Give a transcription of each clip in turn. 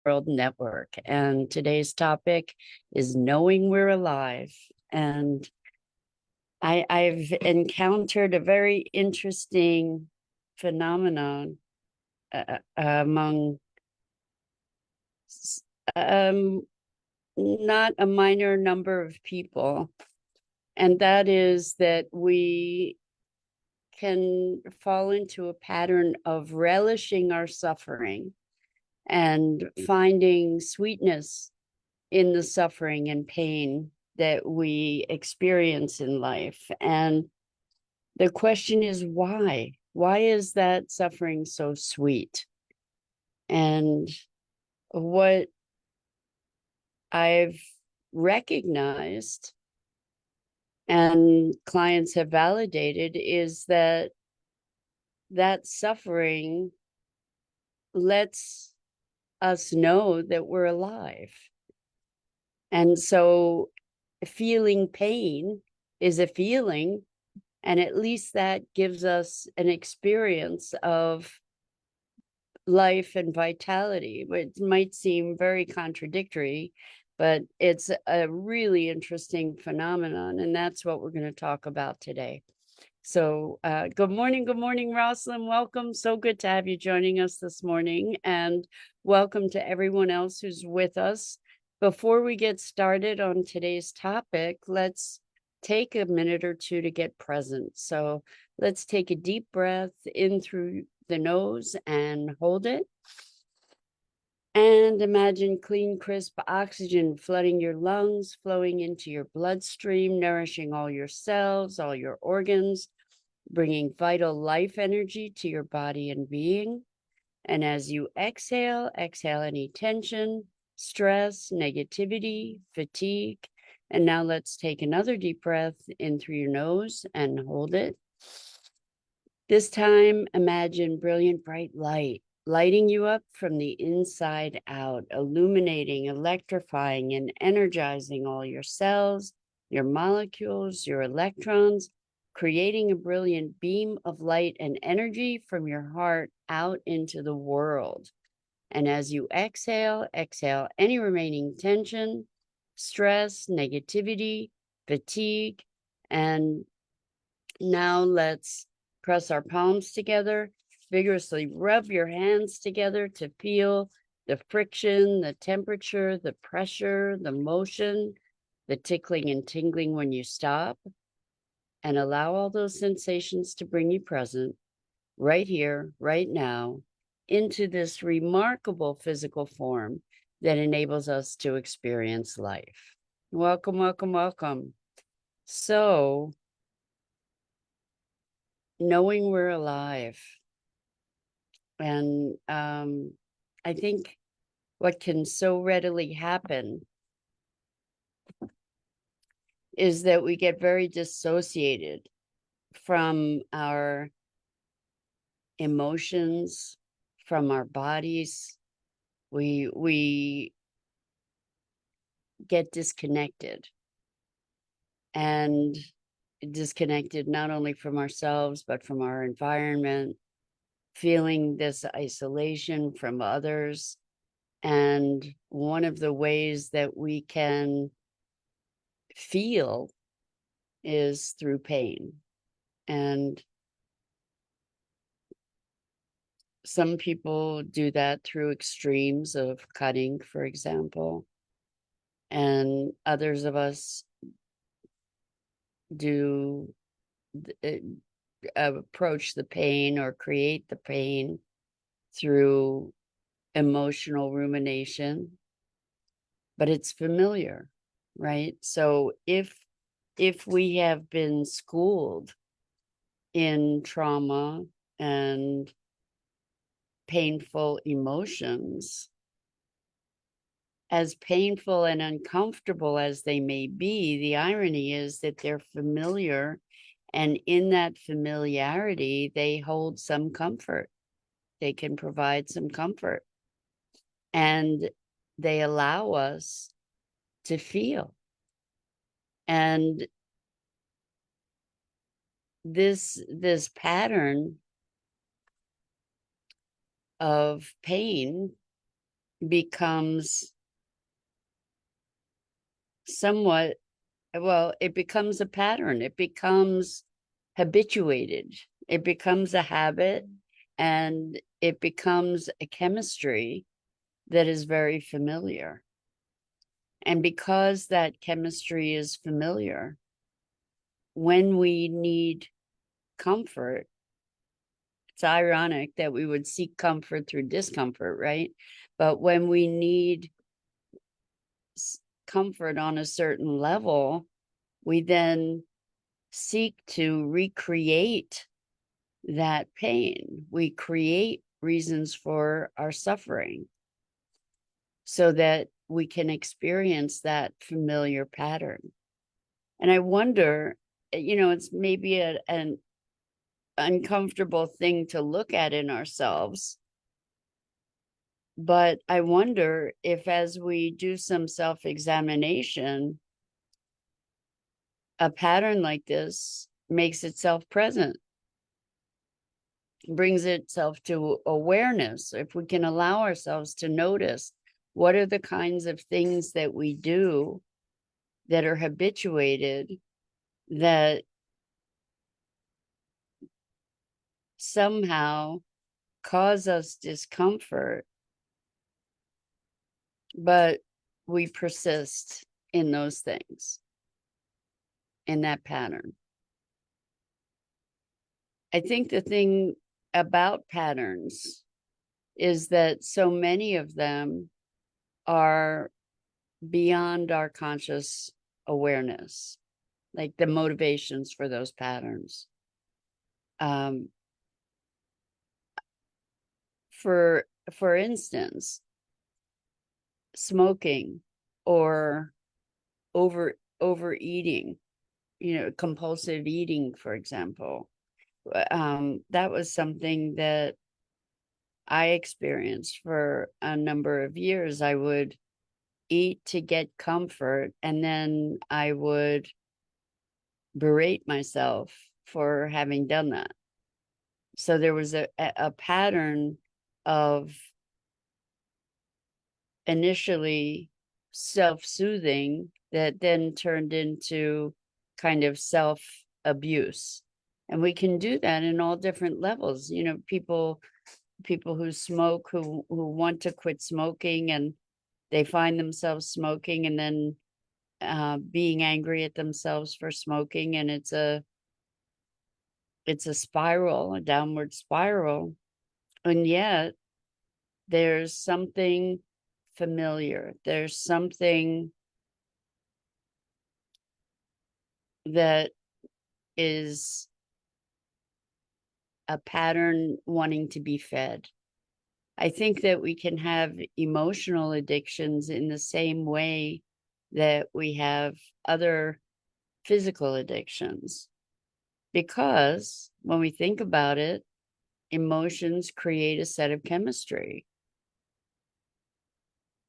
World Network. And today's topic is knowing we're alive. And I've encountered a very interesting phenomenon among um, not a minor number of people. And that is that we can fall into a pattern of relishing our suffering and finding sweetness in the suffering and pain that we experience in life. And the question is why? Why is that suffering so sweet? And what I've recognized and clients have validated is that suffering lets us know that we're alive. And so feeling pain is a feeling, and at least that gives us an experience of life and vitality. It might seem very contradictory, but it's a really interesting phenomenon, and that's what we're going to talk about today. So good morning, Rosalind. Welcome. So good to have you joining us this morning, and welcome to everyone else who's with us. Before we get started on today's topic, let's take a minute or two to get present. So let's take a deep breath in through the nose and hold it. And imagine clean, crisp oxygen flooding your lungs, flowing into your bloodstream, nourishing all your cells, all your organs, bringing vital life energy to your body and being. And as you exhale, exhale any tension, stress, negativity, fatigue. And now let's take another deep breath in through your nose and hold it. This time, imagine brilliant, bright light, lighting you up from the inside out, illuminating, electrifying, and energizing all your cells, your molecules, your electrons, creating a brilliant beam of light and energy from your heart out into the world. And as you exhale, exhale any remaining tension, stress, negativity, fatigue. And now let's press our palms together, vigorously rub your hands together to feel the friction, the temperature, the pressure, the motion, the tickling and tingling when you stop. And allow all those sensations to bring you present, right here, right now, into this remarkable physical form that enables us to experience life. Welcome, welcome, welcome. So, knowing we're alive. And I think what can so readily happen is that we get very dissociated from our emotions, from our bodies. We get disconnected, and disconnected not only from ourselves, but from our environment, feeling this isolation from others. And one of the ways that we can feel is through pain. And some people do that through extremes of cutting, for example. And others of us do approach the pain or create the pain through emotional rumination, but it's familiar, right? So if we have been schooled in trauma and painful emotions, as painful and uncomfortable as they may be, the irony is that they're familiar, and in that familiarity, they hold some comfort. They can provide some comfort, and they allow us to feel. And this pattern of pain becomes somewhat, well, it becomes a pattern. It becomes habituated. It becomes a habit, and it becomes a chemistry that is very familiar. And because that chemistry is familiar, when we need comfort, it's ironic that we would seek comfort through discomfort, right? But when we need comfort on a certain level, we then seek to recreate that pain. We create reasons for our suffering so that we can experience that familiar pattern. And I wonder, it's maybe an uncomfortable thing to look at in ourselves, but I wonder if, as we do some self-examination, a pattern like this makes itself present, brings itself to awareness. If we can allow ourselves to notice what are the kinds of things that we do that are habituated, that somehow cause us discomfort, but we persist in those things, in that pattern. I think the thing about patterns is that so many of them are beyond our conscious awareness, like the motivations for those patterns. For instance, smoking or overeating, compulsive eating, for example. That was something that I experienced for a number of years. I would eat to get comfort, and then I would berate myself for having done that. So there was a pattern of initially self-soothing that then turned into kind of self-abuse. And we can do that in all different levels. People who smoke, who want to quit smoking, and they find themselves smoking and then being angry at themselves for smoking, and it's a spiral, a downward spiral. And yet there's something familiar. There's something that is a pattern wanting to be fed. I think that we can have emotional addictions in the same way that we have other physical addictions. Because when we think about it, emotions create a set of chemistry.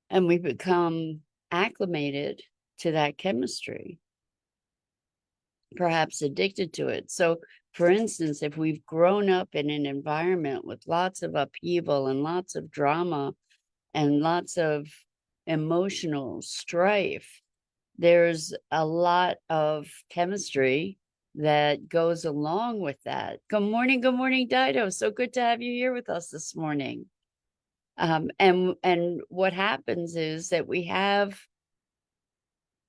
And we become acclimated to that chemistry, perhaps addicted to it. So, for instance, if we've grown up in an environment with lots of upheaval and lots of drama and lots of emotional strife, there's a lot of chemistry that goes along with that. Good morning, Dido. So good to have you here with us this morning. And what happens is that we have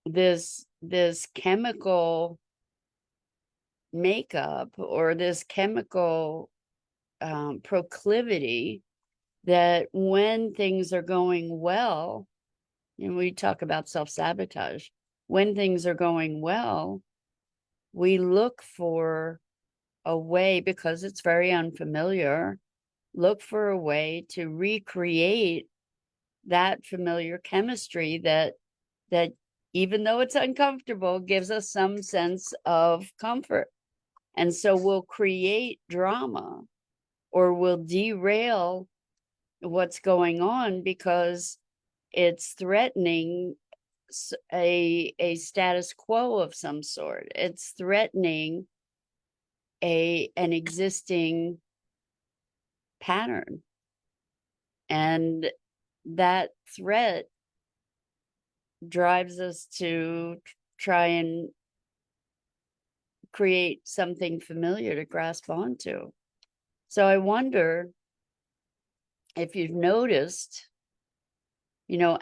this chemical makeup, or this chemical proclivity, that when things are going well, and we talk about self-sabotage, when things are going well, we look for a way, because it's very unfamiliar, look for a way to recreate that familiar chemistry that even though it's uncomfortable, gives us some sense of comfort. And so we'll create drama, or we'll derail what's going on, because it's threatening a status quo of some sort. It's threatening an existing pattern. And that threat drives us to try and create something familiar to grasp onto. So I wonder if you've noticed,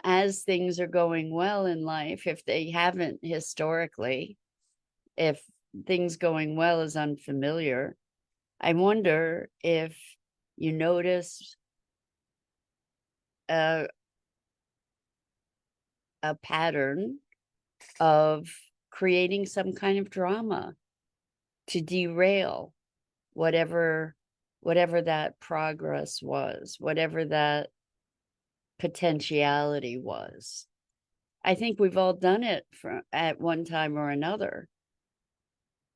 as things are going well in life, if they haven't historically, if things going well is unfamiliar, I wonder if you notice a, a pattern of creating some kind of drama to derail whatever that progress was, whatever that potentiality was. I think we've all done it at one time or another.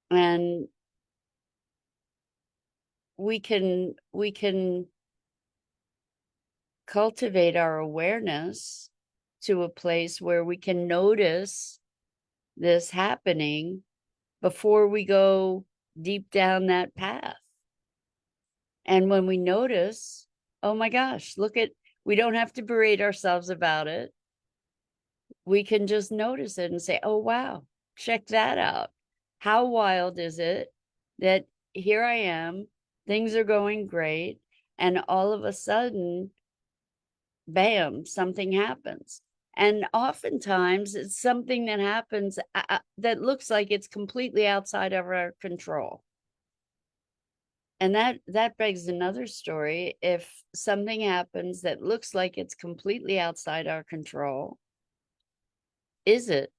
And we can cultivate our awareness to a place where we can notice this happening before we go deep down that path. And when we notice, oh my gosh, we don't have to berate ourselves about it. We can just notice it and say, oh, wow, check that out. How wild is it that here I am, things are going great, and all of a sudden, bam, something happens. And oftentimes it's something that happens that looks like it's completely outside of our control. And that begs another story. If something happens that looks like it's completely outside our control, is it?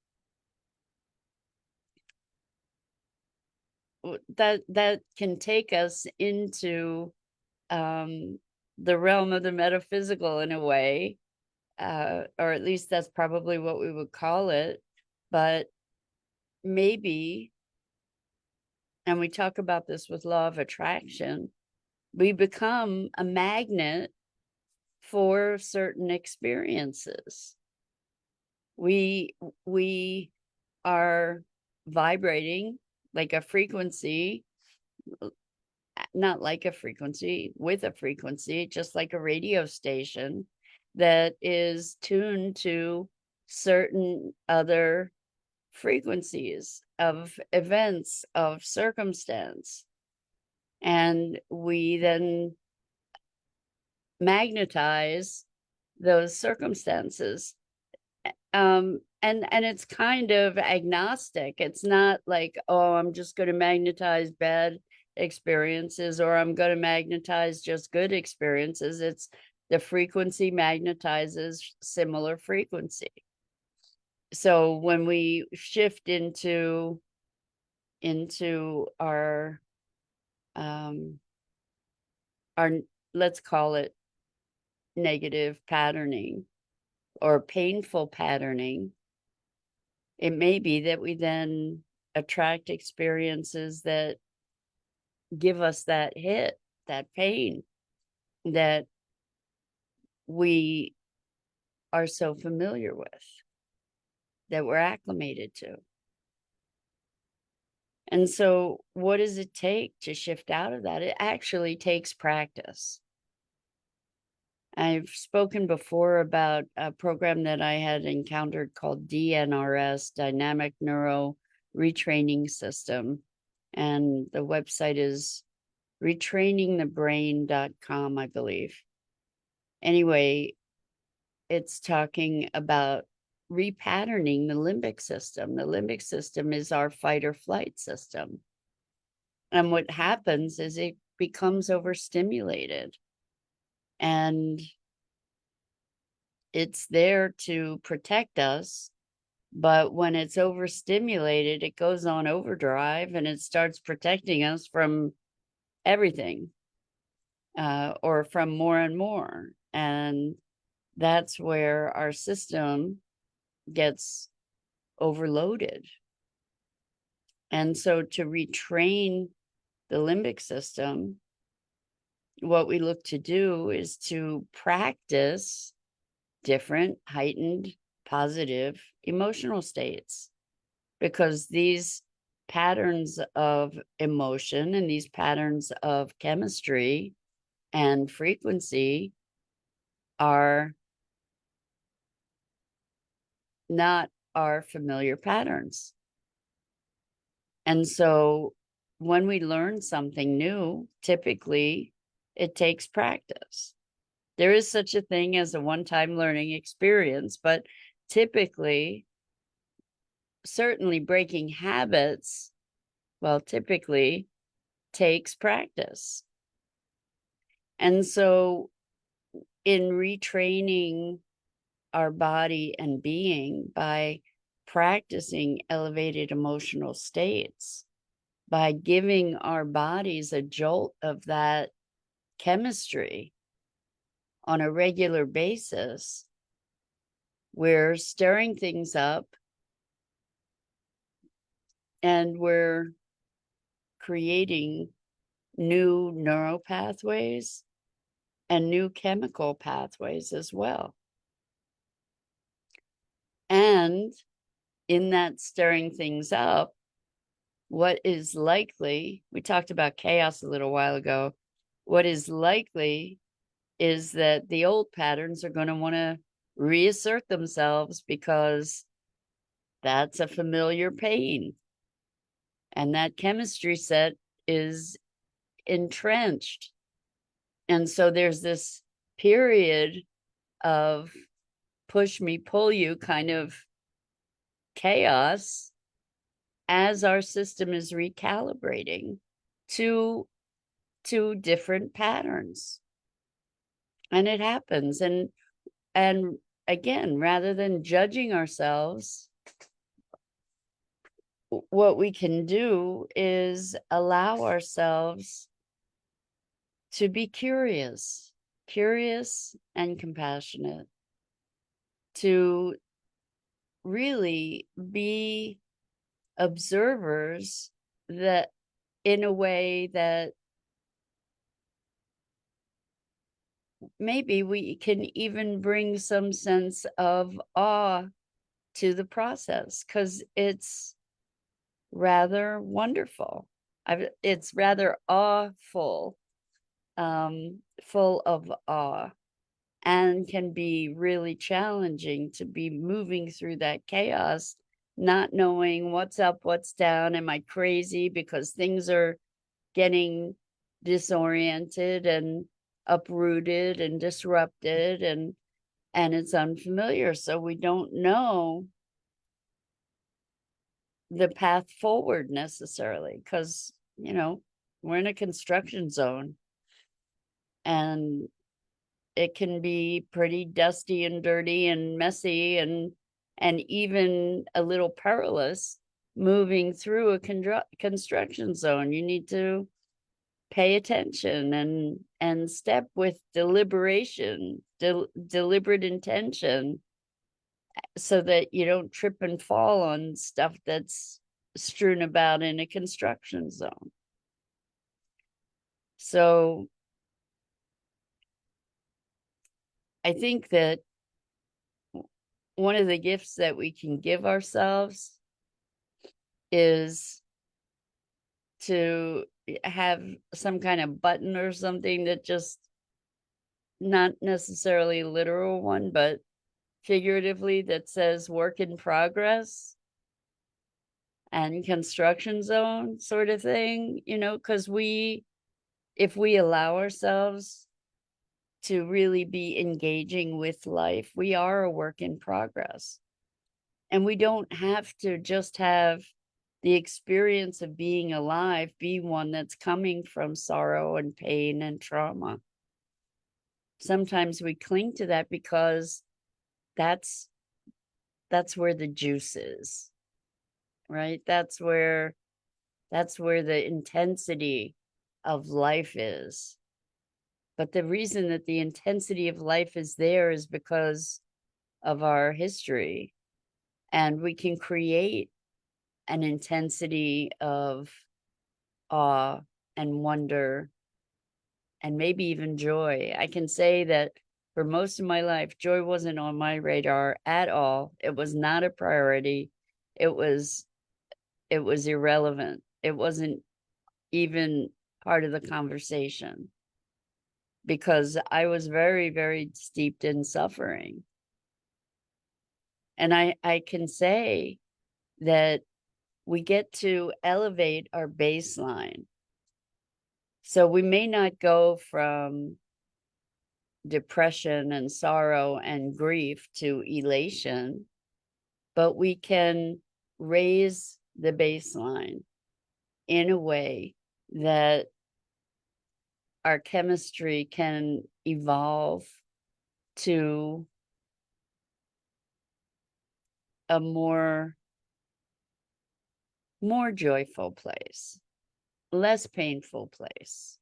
That can take us into the realm of the metaphysical in a way, or at least that's probably what we would call it. But maybe, and we talk about this with law of attraction, we become a magnet for certain experiences. We are vibrating like a frequency, not like a frequency, with a frequency, just like a radio station that is tuned to certain other frequencies of events, of circumstance. And we then magnetize those circumstances. And it's kind of agnostic. It's not like, oh, I'm just going to magnetize bad experiences, or I'm going to magnetize just good experiences. It's the frequency magnetizes similar frequency. So when we shift into our let's call it negative patterning or painful patterning, it may be that we then attract experiences that give us that hit, that pain that we are so familiar with, that we're acclimated to. And so what does it take to shift out of that? It actually takes practice. I've spoken before about a program that I had encountered called DNRS, Dynamic Neuro Retraining System. And the website is retrainingthebrain.com, I believe. Anyway, it's talking about repatterning the limbic system. The limbic system is our fight or flight system. And what happens is it becomes overstimulated. And it's there to protect us. But when it's overstimulated, it goes on overdrive and it starts protecting us from everything, or from more and more. And that's where our system gets overloaded. And so to retrain the limbic system, what we look to do is to practice different heightened positive emotional states, because these patterns of emotion and these patterns of chemistry and frequency are not our familiar patterns. And so when we learn something new, typically it takes practice. There is such a thing as a one-time learning experience, but typically, certainly breaking habits, well, typically takes practice. And so in retraining our body and being by practicing elevated emotional states, by giving our bodies a jolt of that chemistry on a regular basis, we're stirring things up and we're creating new neural pathways and new chemical pathways as well. And in that stirring things up, what is likely, we talked about chaos a little while ago, what is likely is that the old patterns are going to want to reassert themselves because that's a familiar pain. And that chemistry set is entrenched. And so there's this period of push me, pull you kind of chaos as our system is recalibrating to different patterns. And it happens. And again, rather than judging ourselves, what we can do is allow ourselves to be curious and compassionate, to really be observers that in a way that maybe we can even bring some sense of awe to the process, because it's rather wonderful. It's rather awful, full of awe, and can be really challenging to be moving through that chaos, not knowing what's up, what's down. Am I crazy because things are getting disoriented and uprooted and disrupted, and it's unfamiliar, so we don't know the path forward necessarily, because we're in a construction zone and it can be pretty dusty and dirty and messy and even a little perilous moving through a construction zone. You need to pay attention and step with deliberation, deliberate intention, so that you don't trip and fall on stuff that's strewn about in a construction zone. So I think that one of the gifts that we can give ourselves is to have some kind of button or something that just, not necessarily a literal one, but figuratively, that says work in progress and construction zone sort of thing, because if we allow ourselves to really be engaging with life, we are a work in progress. And we don't have to just have the experience of being alive be one that's coming from sorrow and pain and trauma. Sometimes we cling to that because that's where the juice is, right? That's where the intensity of life is. But the reason that the intensity of life is there is because of our history. And we can create an intensity of awe and wonder and maybe even joy. I can say that for most of my life, joy wasn't on my radar at all. It was not a priority. It was irrelevant. It wasn't even part of the conversation, because I was very, very steeped in suffering. And I can say that we get to elevate our baseline. So we may not go from depression and sorrow and grief to elation, but we can raise the baseline in a way that our chemistry can evolve to a more joyful place, less painful place,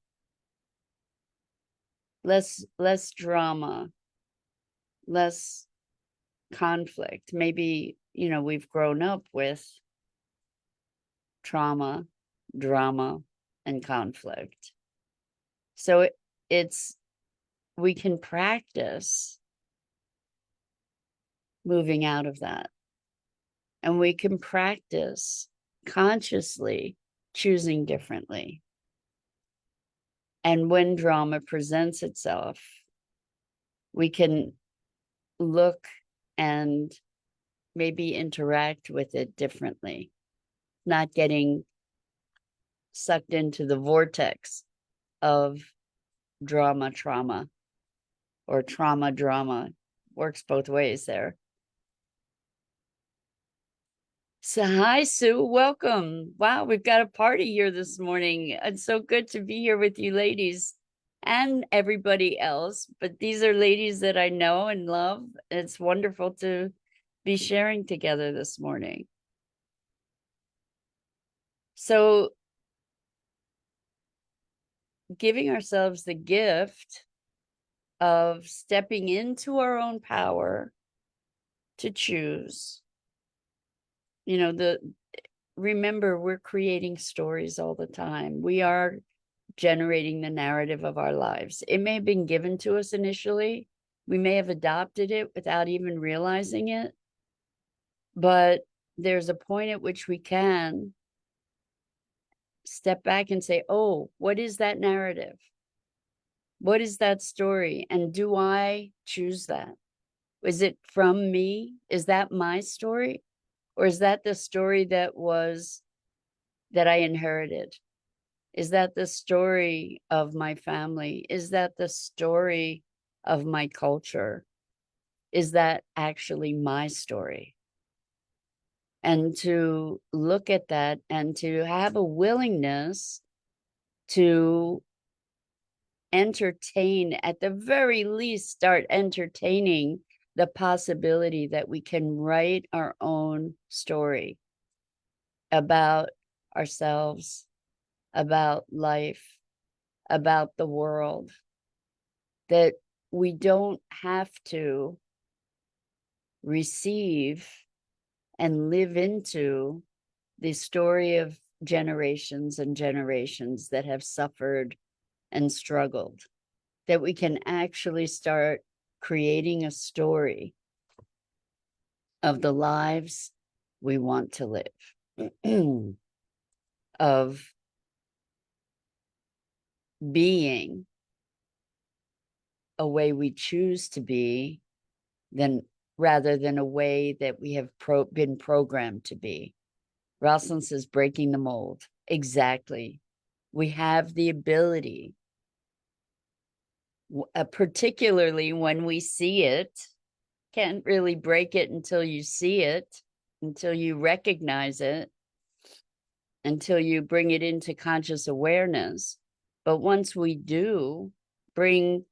less drama, less conflict. Maybe, we've grown up with trauma, drama, and conflict. So we can practice moving out of that. And we can practice consciously choosing differently. And when drama presents itself, we can look and maybe interact with it differently, not getting sucked into the vortex of trauma, or drama. Works both ways there. So hi, Sue, welcome. Wow, we've got a party here this morning. It's so good to be here with you ladies and everybody else, but these are ladies that I know and love. It's wonderful to be sharing together this morning. So giving ourselves the gift of stepping into our own power to choose. Remember, we're creating stories all the time. We are generating the narrative of our lives. It may have been given to us initially. We may have adopted it without even realizing it. But there's a point at which we can step back and say, oh, what is that narrative? What is that story? And do I choose that? Is it from me? Is that my story? Or is that the story that I inherited? Is that the story of my family? Is that the story of my culture? Is that actually my story? And to look at that and to have a willingness to entertain, at the very least, start entertaining the possibility that we can write our own story about ourselves, about life, about the world, that we don't have to receive and live into the story of generations and generations that have suffered and struggled, that we can actually start creating a story of the lives we want to live, of being a way we choose to be, rather than a way that we have been programmed to be. Rosalind says, breaking the mold. Exactly. We have the ability, particularly when we see it. Can't really break it until you see it, until you recognize it, until you bring it into conscious awareness. But once we do bring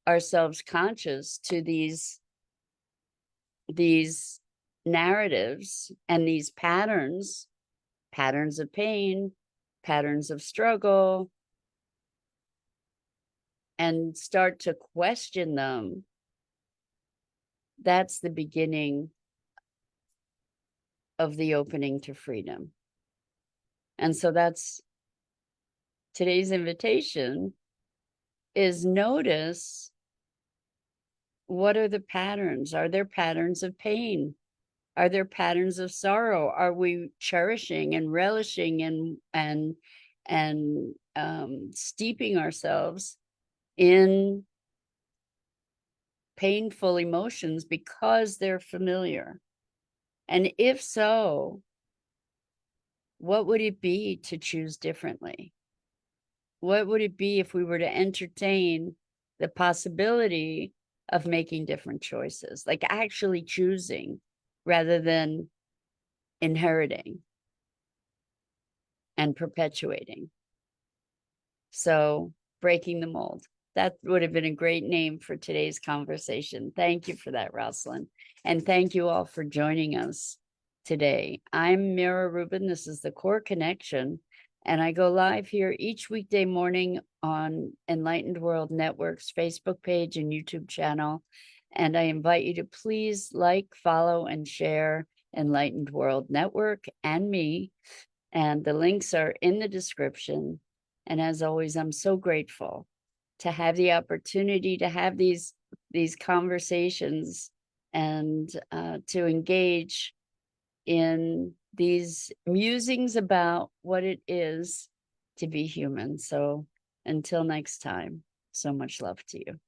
ourselves conscious to these narratives and these patterns of pain, patterns of struggle, and start to question them, that's the beginning of the opening to freedom. And so that's today's invitation, is notice, what are the patterns? Are there patterns of pain? Are there patterns of sorrow? Are we cherishing and relishing and steeping ourselves in painful emotions because they're familiar? And if so, what would it be to choose differently? What would it be if we were to entertain the possibility of making different choices, like actually choosing rather than inheriting and perpetuating? So, breaking the mold. That would have been a great name for today's conversation. Thank you for that, Rosalind. And thank you all for joining us today. I'm Mira Rubin. This is the Core Connection. And I go live here each weekday morning on Enlightened World Network's Facebook page and YouTube channel. And I invite you to please like, follow, and share Enlightened World Network and me. And the links are in the description. And as always, I'm so grateful to have the opportunity to have these conversations and to engage in these musings about what it is to be human. So until next time, so much love to you.